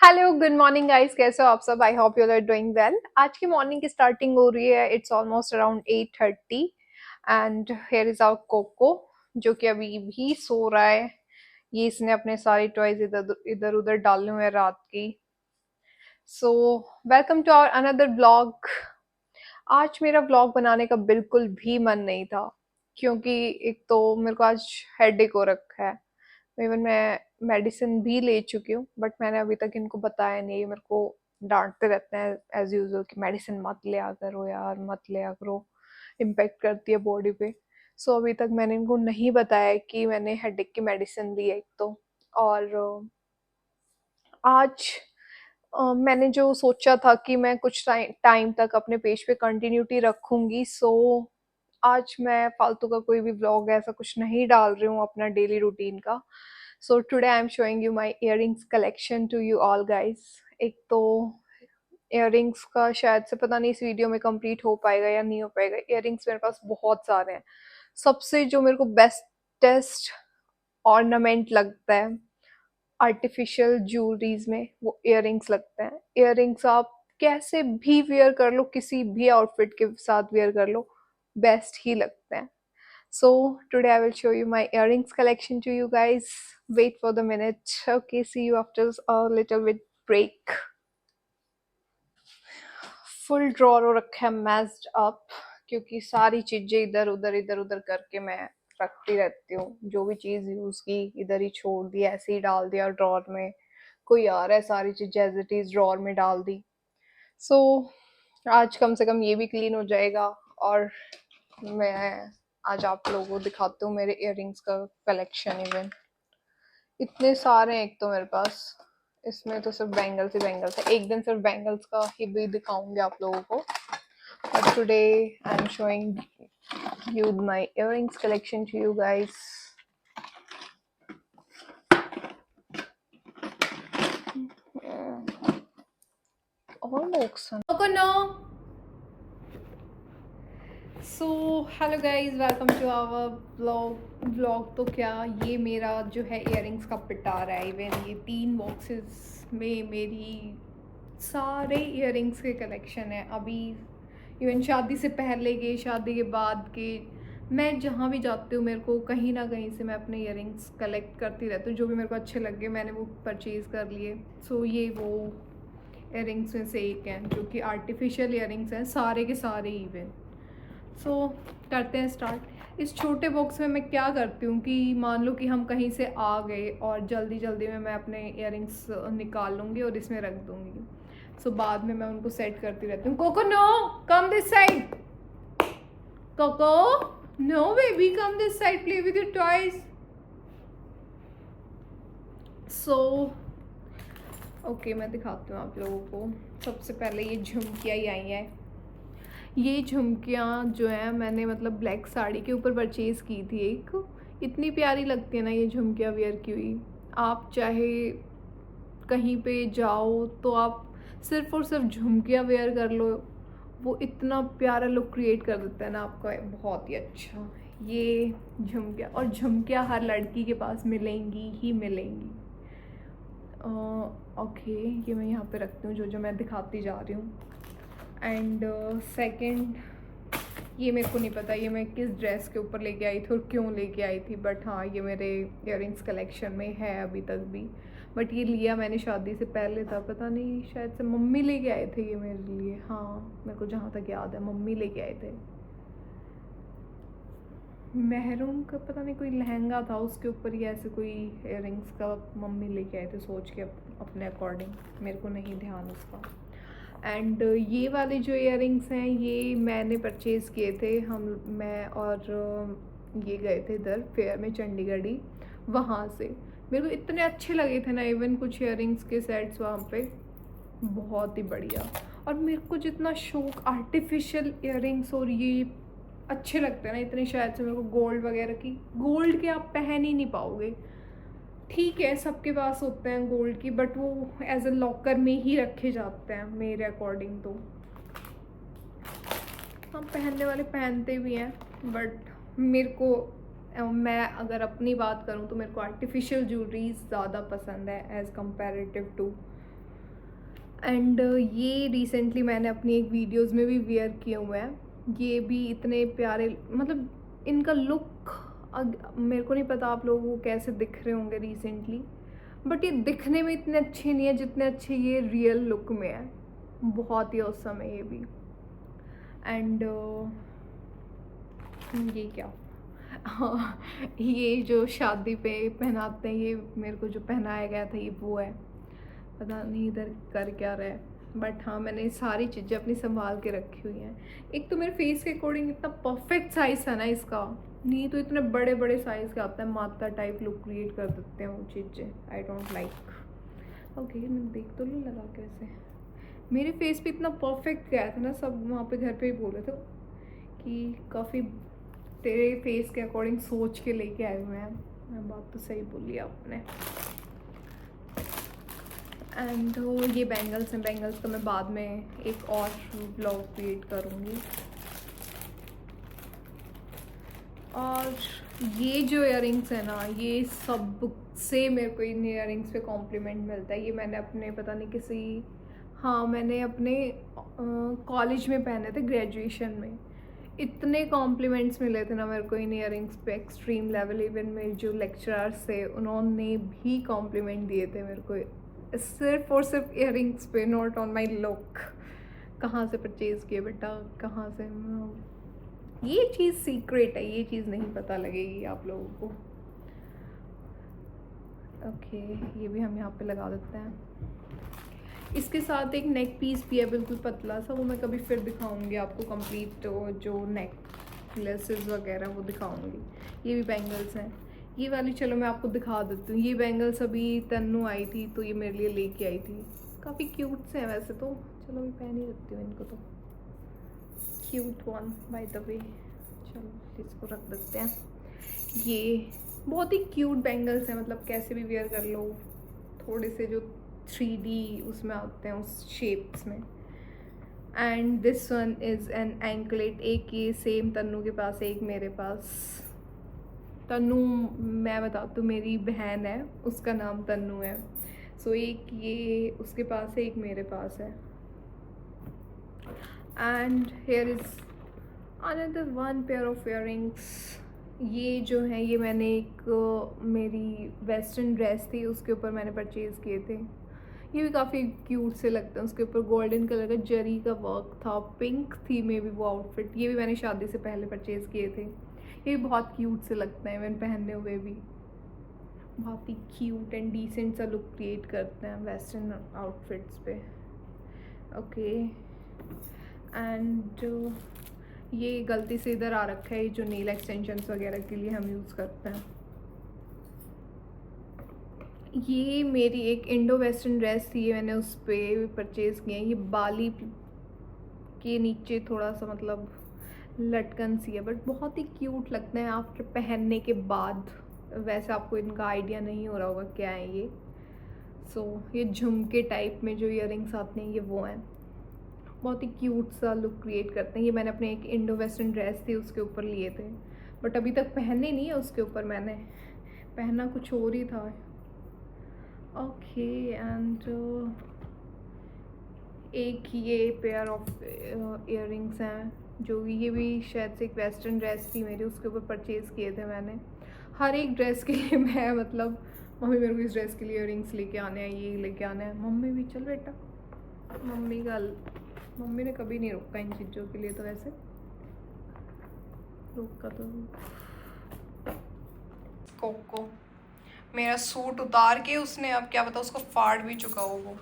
Hello good morning guys, कैसे हो आप सब? I hope you are doing well. आज की मॉर्निंग की स्टार्टिंग हो रही है, it's almost around 8:30 and here is our Coco जो कि अभी भी सो रहा है। ये इसने अपने सारे टॉयज इधर इधर उधर डाले हुए हैं रात की। So welcome to our another blog. आज मेरा व्लॉग बनाने का बिल्कुल भी मन नहीं था क्योंकि एक तो मेरे को आज हेडेक हो रखा है। इवन मैं मेडिसिन भी ले चुकी हूँ बट मैंने अभी तक इनको बताया नहीं। ये मेरे को डांटते रहते हैं एज यूजुअल कि मेडिसिन मत लिया करो यार, मत लिया करो, इम्पेक्ट करती है बॉडी पे। सो अभी तक मैंने इनको नहीं बताया कि मैंने हेडेक की मेडिसिन ली है एक तो। और आज मैंने जो सोचा था कि मैं कुछ टाइम तक अपने पेज पे कंटिन्यूटी रखूंगी। सो आज मैं फालतू का कोई भी व्लॉग ऐसा कुछ नहीं डाल रही हूँ अपना डेली रूटीन का। So today I am showing you my earrings collection to you all guys. एक तो इयररिंग्स का शायद से पता नहीं इस वीडियो में कंप्लीट हो पाएगा या नहीं हो पाएगा। इयररिंग्स मेरे पास बहुत सारे हैं। सबसे जो मेरे को बेस्टेस्ट ऑर्नामेंट लगता है आर्टिफिशियल ज्वेलरीज में, वो इयररिंग्स लगते हैं। इयररिंग्स आप कैसे भी वेयर कर लो, किसी भी आउटफिट के साथ वेयर कर लो, बेस्ट ही लगते हैं। So today I will show you my earrings collection to you guys. Wait for the minute. Okay, see you after a little bit break. Full drawer हो रखा है, मैस्ड अप, क्योंकि सारी चीजें इधर उधर करके मैं रखती रहती हूँ। जो भी चीज यूज की इधर ही छोड़ दी, ऐसे ही डाल दिया ड्रॉर में। कोई आ रहा है, सारी चीजें एज इट इज ड्रॉर में डाल दी। सो आज कम से कम ये भी क्लीन हो जाएगा। और मैं आज आप लोगों को दिखाती हूँ मेरे इयररिंग्स का कलेक्शन। इवन इतने सारे हैं एक तो मेरे पास। इसमें तो सिर्फ बैंगल्स ही बैंगल्स है। एक दिन सिर्फ बैंगल्स का ही भी दिखाऊंगी आप लोगों को। But today I am showing you my earrings collection to you guys. Almost no. So hello guys, welcome to our blog. तो क्या ये मेरा जो है इयररिंग्स का पिटारा है। इवन ये 3 बॉक्सेस में मेरी सारे इयररिंग्स के कलेक्शन है। अभी इवन शादी से पहले के, शादी के बाद के, मैं जहाँ भी जाती हूँ मेरे को कहीं ना कहीं से मैं अपने इयररिंग्स कलेक्ट करती रहती हूँ। जो भी मेरे को अच्छे लगे मैंने वो परचेज़ कर लिए। सो ये वो इयररिंग्स में से एक हैं जो कि आर्टिफिशियल इयररिंग्स हैं, सारे के सारे इवन। सो करते हैं स्टार्ट। इस छोटे बॉक्स में मैं क्या करती हूँ कि मान लो कि हम कहीं से आ गए और जल्दी जल्दी में मैं अपने इयररिंग्स निकाल लूँगी और इसमें रख दूँगी। सो बाद में मैं उनको सेट करती रहती हूँ। Coco no, come this side. Coco no baby, come this side, play with your toys. So okay, मैं दिखाती हूँ आप लोगों को। सबसे पहले ये झुमकियाँ ही आई हैं। ये झुमकियाँ जो है मैंने मतलब ब्लैक साड़ी के ऊपर परचेज़ की थी एक। इतनी प्यारी लगती है ना ये झुमकियाँ वेयर की हुई। आप चाहे कहीं पे जाओ तो आप सिर्फ और सिर्फ झुमकियाँ वेयर कर लो, वो इतना प्यारा लुक क्रिएट कर देता है ना आपका, बहुत ही अच्छा। ये झुमकियाँ, और झुमकियाँ हर लड़की के पास मिलेंगी ही मिलेंगी। ओके, ये मैं यहाँ पे रखती हूँ जो जो मैं दिखाती जा रही हूँ। एंड सेकंड, ये मेरे को नहीं पता ये मैं किस ड्रेस के ऊपर लेके आई थी और क्यों लेके आई थी, बट हाँ ये मेरे इयररिंग्स कलेक्शन में है अभी तक भी। बट ये लिया मैंने शादी से पहले था, पता नहीं शायद से मम्मी लेके आए थे ये मेरे लिए। हाँ मेरे को जहाँ तक याद है मम्मी लेके आए थे। महरून का पता नहीं कोई लहंगा था, उसके ऊपर ही ऐसे कोई इयररिंग्स का मम्मी लेके आए थे सोच के अपने अकॉर्डिंग, मेरे को नहीं ध्यान उसका। एंड ये वाले जो इयररिंग्स हैं ये मैंने परचेज़ किए थे। मैं और ये गए थे इधर फेयर में चंडीगढ़ ही, वहाँ से मेरे को इतने अच्छे लगे थे ना। इवन कुछ इयररिंग्स के सेट्स वहाँ पे बहुत ही बढ़िया। और मेरे को जितना शौक आर्टिफिशियल इयररिंग्स और ये अच्छे लगते हैं ना इतने, शायद से मेरे को गोल्ड वगैरह की, गोल्ड के आप पहन ही नहीं पाओगे। ठीक है सबके पास होते हैं गोल्ड की, बट वो एज अ लॉकर में ही रखे जाते हैं मेरे अकॉर्डिंग तो। हम पहनने वाले पहनते भी हैं बट मेरे को मैं अगर अपनी बात करूं तो मेरे को आर्टिफिशियल ज्वेलरीज ज़्यादा पसंद है एज़ कंपेरेटिव टू एंड ये रिसेंटली मैंने अपनी एक वीडियोस में भी वेयर किए हुए हैं। ये भी इतने प्यारे, मतलब इनका लुक मेरे को नहीं पता आप लोगों को कैसे दिख रहे होंगे रिसेंटली, बट ये दिखने में इतने अच्छे नहीं है जितने अच्छे ये रियल लुक में है। बहुत ही औसम है ये भी। एंड ये क्या हाँ, ये जो शादी पे पहनाते हैं, ये मेरे को जो पहनाया गया था ये वो है। पता नहीं इधर कर क्या रहा है, बट हाँ मैंने सारी चीज़ें अपनी संभाल के रखी हुई हैं। एक तो मेरे फेस के अकॉर्डिंग इतना परफेक्ट साइज़ है ना इसका, नहीं तो इतने बड़े बड़े साइज़ का आता है, माता टाइप लुक क्रिएट कर देते हैं वो चीज़ें। I don't like. ओके मैं देख तो लूँ लगा के वैसे मेरे फेस पे इतना परफेक्ट गया था ना, सब वहाँ पे घर पे ही बोल रहे थे कि काफ़ी तेरे फेस के अकॉर्डिंग सोच के लेके आए हुए हैं। मैं बात तो सही बोली आपने। एंड ये बैंगल्स हैं, बैंगल्स का मैं बाद में एक और ब्लॉग क्रिएट करूँगी। और ये जो इयररिंग्स है ना, ये सबसे मेरे को इन इयररिंग्स पे कॉम्प्लीमेंट मिलता है। ये मैंने अपने पता नहीं किसी, हाँ मैंने अपने कॉलेज में पहने थे, ग्रेजुएशन में। इतने कॉम्प्लीमेंट्स मिले थे ना मेरे को इन इयररिंग्स पे, एक्सट्रीम लेवल। इवन मेरे जो लेक्चरर्स थे उन्होंने भी कॉम्प्लीमेंट दिए थे मेरे को, सिर्फ और सिर्फ इयररिंग्स पे, नॉट ऑन माई लुक। कहाँ से परचेज़ किए बेटा, कहाँ से? ये चीज़ सीक्रेट है, ये चीज़ नहीं पता लगेगी आप लोगों को। ओके ये भी हम यहाँ पे लगा देते हैं। इसके साथ एक नेक पीस भी है बिल्कुल पतला सा, वो मैं कभी फिर दिखाऊंगी आपको, कंप्लीट जो नेकलेसेस वगैरह वो दिखाऊंगी। ये भी बैंगल्स हैं, ये वाली चलो मैं आपको दिखा देती हूँ। ये बैंगल्स अभी तन्नू आई थी तो ये मेरे लिए लेके आई थी। काफ़ी क्यूट से हैं वैसे तो, चलो मैं पहन ही रखती हूँ इनको तो। Cute one by the way, चलो इसको रख देते हैं। ये बहुत ही क्यूट बैंगल्स हैं, मतलब कैसे भी वेयर कर लो। थोड़े से जो 3D उसमें आते हैं उस शेप्स में। And this one is an anklet. एक ये सेम तन्नू के पास है, एक मेरे पास। तन्नू मैं बताती हूँ मेरी बहन है, उसका नाम तन्नू है। सो एक ये उसके पास है, एक मेरे पास है। And here is another one pair of earrings. ये जो है ये मैंने एक मेरी वेस्टर्न ड्रेस थी उसके ऊपर मैंने परचेज़ किए थे। ये भी काफ़ी क्यूट से लगते हैं, उसके ऊपर गोल्डन कलर का जरी का वर्क था, पिंक थी मे बी वो आउटफिट। ये भी मैंने शादी से पहले परचेज़ किए थे। ये भी बहुत क्यूट से लगते हैं, मैंने पहने हुए भी बहुत ही क्यूट एंड डिसेंट सा लुक क्रिएट करते हैं वेस्टर्न आउटफिट्स पे। ओके एंड ये गलती से इधर आ रखा है, जो नेल एक्सटेंशंस वगैरह के लिए हम यूज़ करते हैं। ये मेरी एक इंडो वेस्टर्न ड्रेस थी, ये मैंने उस पर परचेज़ किया है। ये बाली के नीचे थोड़ा सा मतलब लटकन सी है, बट बहुत ही क्यूट लगते हैं आफ्टर पहनने के बाद। वैसे आपको इनका आइडिया नहीं हो रहा होगा क्या है ये। ये झुमके टाइप में जो इयररिंग्स आते हैं ये वो हैं, बहुत ही क्यूट सा लुक क्रिएट करते हैं। ये मैंने अपने एक इंडो वेस्टर्न ड्रेस थी उसके ऊपर लिए थे, बट अभी तक पहने नहीं है उसके ऊपर, मैंने पहना कुछ और ही था। ओके एंड एक ये पेयर ऑफ इयररिंग्स हैं, जो ये भी शायद से एक वेस्टर्न ड्रेस थी मेरी, उसके ऊपर परचेज़ किए थे मैंने। हर एक ड्रेस के लिए मैं मतलब मम्मी मेरे को इस ड्रेस के लिए इयररिंग्स लेके आने हैं, ये लेके आने हैं। मम्मी भी चल बेटा, मम्मी ने कभी नहीं रोका इन चीज़ों के लिए, तो वैसे रोका तो कोको मेरा सूट उतार के उसने अब क्या पता उसको फाड़ भी चुका हो वो,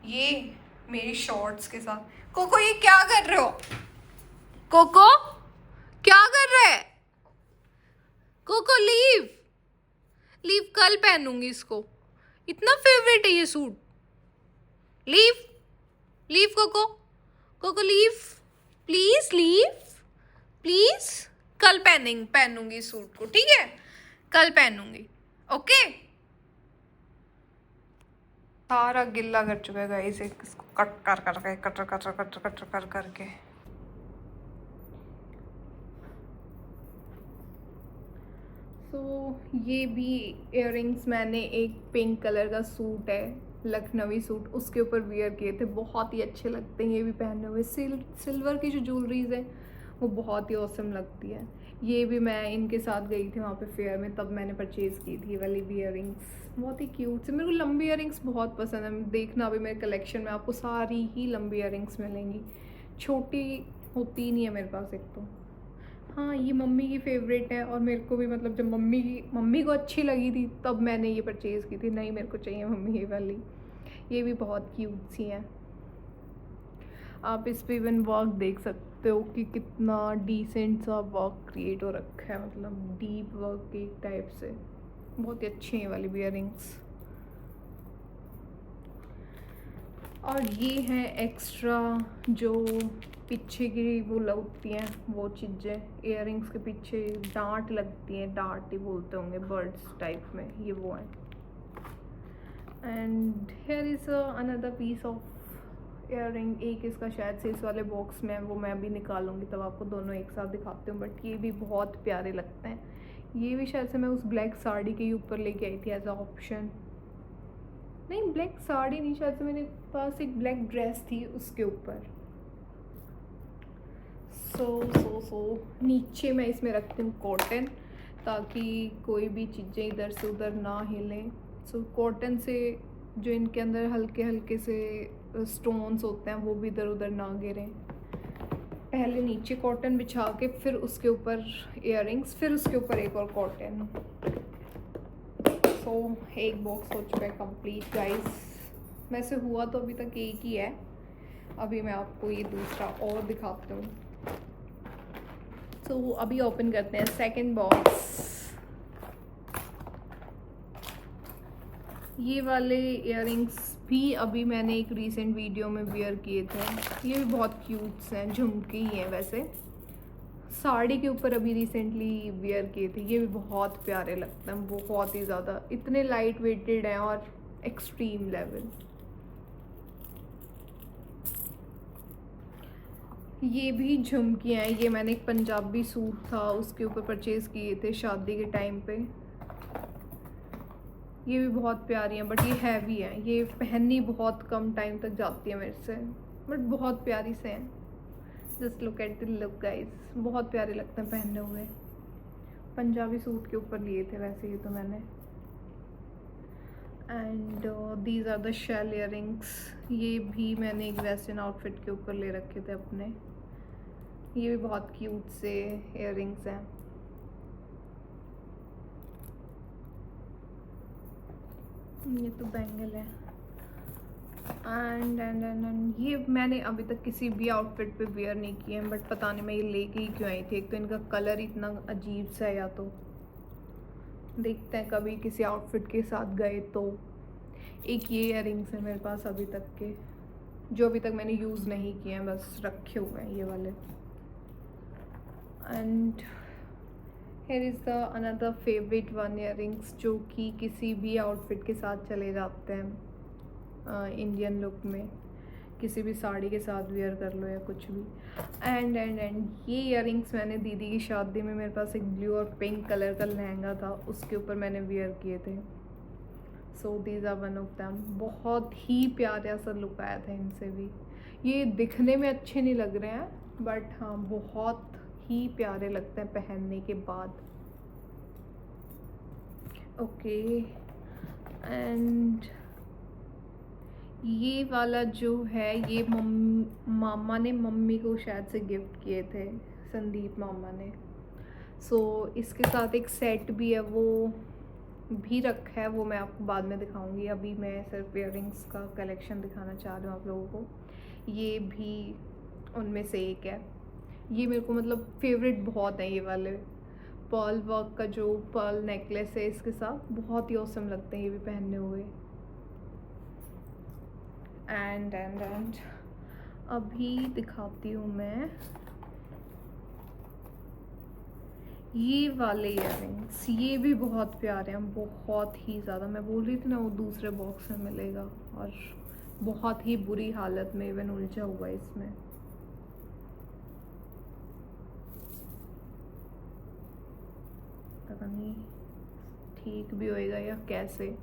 ये मेरी शॉर्ट्स के साथ। कोको ये क्या कर रहे हो? कोको क्या कर रहे है? कोको लीव लीव, कल पहनूंगी इसको, इतना फेवरेट है ये suit. Leave leave Coco, Coco leave please, leave please. कल पहनूंगी इस सूट को, ठीक है? कल पहनूंगी, ओके? सारा गिल्ला कर चुका है गाइस, इसको कट कर करके कटर कर करके। ये भी इयररिंग्स मैंने एक पिंक कलर का सूट है लखनवी सूट, उसके ऊपर वियर किए थे, बहुत ही अच्छे लगते हैं ये भी पहने हुए। सिल्वर की जो ज्वेलरीज है वो बहुत ही औसम लगती है। ये भी मैं इनके साथ गई थी वहाँ पे फेयर में, तब मैंने परचेज़ की थी ये वाली इयरिंग्स, बहुत ही क्यूट से। मेरे को लंबी इयरिंग्स बहुत पसंद है, देखना अभी मेरे कलेक्शन में आपको सारी ही लंबी इयरिंग्स मिलेंगी, छोटी होती ही नहीं है मेरे पास एक तो। हाँ, ये मम्मी की फेवरेट है और मेरे को भी, मतलब जब मम्मी को अच्छी लगी थी तब मैंने ये परचेज़ की थी, नहीं मेरे को चाहिए मम्मी ये वाली। ये भी बहुत क्यूट सी है। आप इस पे इवन वर्क देख सकते हो कि कितना डिसेंट सा वर्क क्रिएट हो रखा है, मतलब डीप वर्क के टाइप से, बहुत ही अच्छी है वाली बियरिंग्स। और ये हैं एक्स्ट्रा जो पीछे की वो लगती हैं वो चीज़ें, इयरिंग्स के पीछे डांट लगती हैं, डांट ही बोलते होंगे बर्ड्स टाइप में, ये वो हैं। And here is another piece of earring. एक इसका शायद से इस वाले बॉक्स में है, वो मैं अभी निकालूंगी तब आपको दोनों एक साथ दिखाती हूँ, बट ये भी बहुत प्यारे लगते हैं। ये भी शायद से मैं उस ब्लैक साड़ी के ऊपर लेके आई थी एज अ ऑप्शन, नहीं ब्लैक साड़ी नहीं, शायद से मेरे पास एक ब्लैक ड्रेस थी उसके ऊपर। सो नीचे मैं इसमें रखती हूँ कॉटन, ताकि कोई भी चीज़ें इधर से उधर ना हिलें। सो कॉटन से जो इनके अंदर हल्के हल्के से स्टोन्स होते हैं वो भी इधर उधर ना गिरें। पहले नीचे कॉटन बिछा के फिर उसके ऊपर इयरिंग्स, फिर उसके ऊपर एक और कॉटन। सो एक बॉक्स हो चुका है कंप्लीट गाइस। वैसे हुआ तो अभी तक एक ही है, अभी मैं आपको ये दूसरा और दिखाती हूँ। सो अभी ओपन करते हैं सेकंड बॉक्स। ये वाले इयरिंग्स भी अभी मैंने एक रीसेंट वीडियो में वियर किए थे, ये भी बहुत क्यूट्स हैं, झुमके ही हैं वैसे, साड़ी के ऊपर अभी रिसेंटली वियर किए थे। ये भी बहुत प्यारे लगते हैं, बहुत ही ज़्यादा, इतने लाइट वेटेड हैं और एक्सट्रीम लेवल। ये भी झुमकियाँ हैं, ये मैंने एक पंजाबी सूट था उसके ऊपर परचेज़ किए थे शादी के टाइम पे। ये भी बहुत प्यारी हैं, बट ये हैवी हैं, ये पहननी बहुत कम टाइम तक जाती है मेरे से, बट बहुत प्यारी से हैं। Just look at the look guys, बहुत प्यारे लगते हैं पहने हुए। पंजाबी सूट के ऊपर लिए थे वैसे ये तो मैंने। And these are the shell earrings, ये भी मैंने एक वेस्टर्न आउटफिट के ऊपर ले रखे थे अपने। ये भी बहुत क्यूट से इयरिंग्स हैं। ये तो बैंगल है। एंड ये मैंने अभी तक किसी भी आउटफिट पे वियर नहीं किए हैं, बट पता नहीं मैं ये लेके ही क्यों आई थी। एक तो इनका कलर इतना अजीब सा है, या तो देखते हैं कभी किसी आउटफिट के साथ गए तो। एक ये इयरिंग्स है मेरे पास अभी तक के, जो अभी तक मैंने यूज़ नहीं किए हैं, बस रखे हुए हैं ये वाले। And here is the another favourite one earrings, जो कि किसी भी आउटफिट के साथ चले जाते हैं इंडियन लुक में, किसी भी साड़ी के साथ वियर कर लो या कुछ भी। एंड ये इयरिंग्स मैंने दीदी की शादी में, मेरे पास एक ब्लू और पिंक कलर का लहंगा था, उसके ऊपर मैंने वियर किए थे। So these are one of them. बहुत ही प्यारा सा लुक आया था इनसे भी। ये दिखने में अच्छे नहीं लग रहे हैं, बट हाँ बहुत ही प्यारे लगते हैं पहनने के बाद। ओके, एंड ये वाला जो है ये मामा ने मम्मी को शायद से गिफ्ट किए थे, संदीप मामा ने। सो इसके साथ एक सेट भी है, वो भी रखा है, वो मैं आपको बाद में दिखाऊंगी। अभी मैं सिर्फ इयरिंग्स का कलेक्शन दिखाना चाह रही हूँ आप लोगों को। ये भी उनमें से एक है। ये मेरे को मतलब फेवरेट बहुत है ये वाले। पर्ल वर्क का जो पर्ल नेकलेस है इसके साथ बहुत ही औसम लगते हैं ये भी पहनने हुए। एंड अभी दिखाती हूँ मैं ये वाले इयरिंग्स, ये भी बहुत प्यारे हैं, बहुत ही ज़्यादा। मैं बोल रही थी ना वो दूसरे बॉक्स में मिलेगा, और बहुत ही बुरी हालत में इवन उलझा हुआ है इसमें। पता नहीं ठीक भी होएगा या कैसे,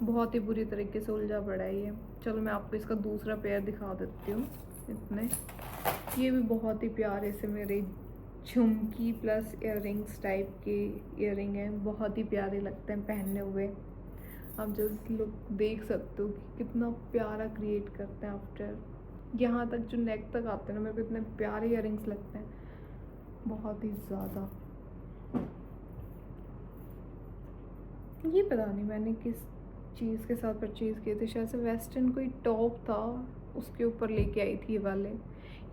बहुत ही बुरी तरीके से उलझा पड़ा है ये। चलो मैं आपको इसका दूसरा पेयर दिखा देती हूँ। इतने ये भी बहुत ही प्यारे से मेरे झुमकी प्लस इयररिंग्स टाइप के इयररिंग हैं, बहुत ही प्यारे लगते हैं पहनने हुए। आप जस्ट लुक देख सकते हो कि कितना प्यारा क्रिएट करते हैं आफ्टर यहाँ तक जो नेक तक आते हैं ना, मेरे को इतने प्यारे इयररिंग्स लगते हैं, बहुत ही ज़्यादा। ये पता नहीं मैंने किस चीज़ के साथ परचेज़ किए थे, शायद से वेस्टर्न कोई टॉप था उसके ऊपर लेके आई थी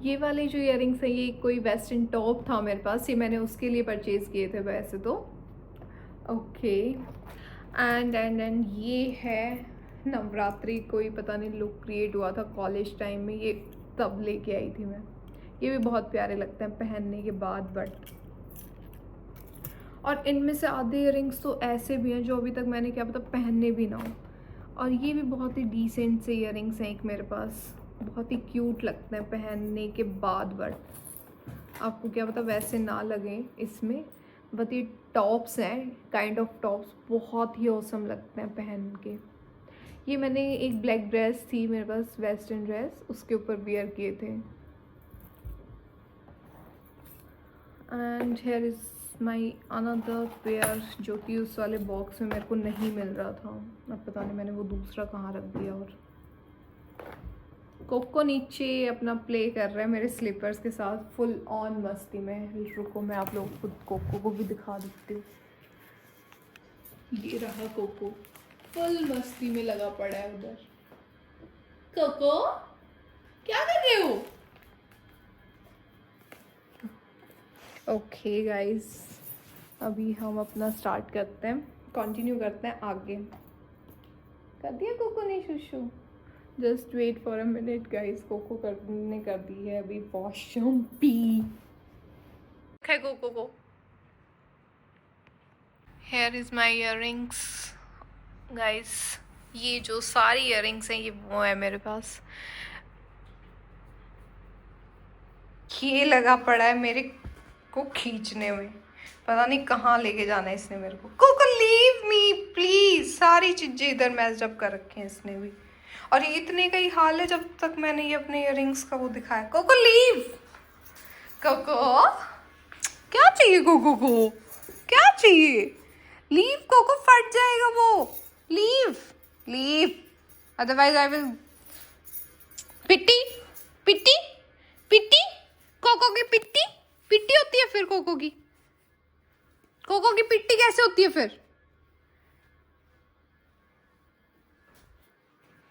ये वाले जो इयररिंग्स हैं, ये कोई वेस्टर्न टॉप था मेरे पास, ये मैंने उसके लिए परचेज़ किए थे वैसे तो। ओके एंड ये है नवरात्रि कोई पता नहीं लुक क्रिएट हुआ था कॉलेज टाइम में, ये तब लेके आई थी मैं। ये भी बहुत प्यारे लगते हैं पहनने के बाद। बट और इनमें से आधे इयररिंग्स तो ऐसे भी हैं जो अभी तक मैंने क्या पता पहनने भी ना हो। और ये भी बहुत ही डिसेंट से इयररिंग्स हैं एक मेरे पास, बहुत ही क्यूट लगते हैं पहनने के बाद। बट आपको क्या पता वैसे ना लगे इसमें, बट ये टॉप्स हैं, काइंड ऑफ टॉप्स बहुत ही ऑसम लगते हैं पहन के। ये मैंने एक ब्लैक ड्रेस थी मेरे पास, वेस्टर्न ड्रेस, उसके ऊपर वियर किए थे। And here is my another pair जो कि उस वाले बॉक्स में मेरे को नहीं मिल रहा था, अब पता नहीं मैंने वो दूसरा कहाँ रख दिया। और कोको नीचे अपना प्ले कर रहा है मेरे स्लीपर्स के साथ फुल ऑन मस्ती में। रुको मैं आप लोगों को कोको को भी दिखा देती हूँ। ये रहा कोको, फुल मस्ती में लगा पड़ा है उधर। कोको क्या कर रहे हो? ओके गाइस, अभी हम अपना स्टार्ट करते हैं, कंटिन्यू करते हैं आगे। कर दिया कोको ने शुशु? Just wait for a minute guys, Coco करने कर दी है अभी वॉशरूम पी। है कोको को। Here is my earrings guys, ये जो सारी इयररिंग्स हैं ये वो है मेरे पास। ये लगा पड़ा है मेरे को खींचने में, पता नहीं कहाँ लेके जाना है इसने मेरे को। कोको लीव मी प्लीज, सारी चीजें इधर मैचअप कर रखी हैं इसने भी। और ये इतने का ही हाल है जब तक मैंने ये अपने इयररिंग्स का वो दिखाया। कोको लीव, कोको क्या चाहिए? कोको को क्या चाहिए? लीव कोको, फट जाएगा वो। Leave leave otherwise I will. पिट्टी पिट्टी पिट्टी, कोको की पिट्टी पिट्टी होती है फिर? कोको की पिट्टी कैसे होती है फिर?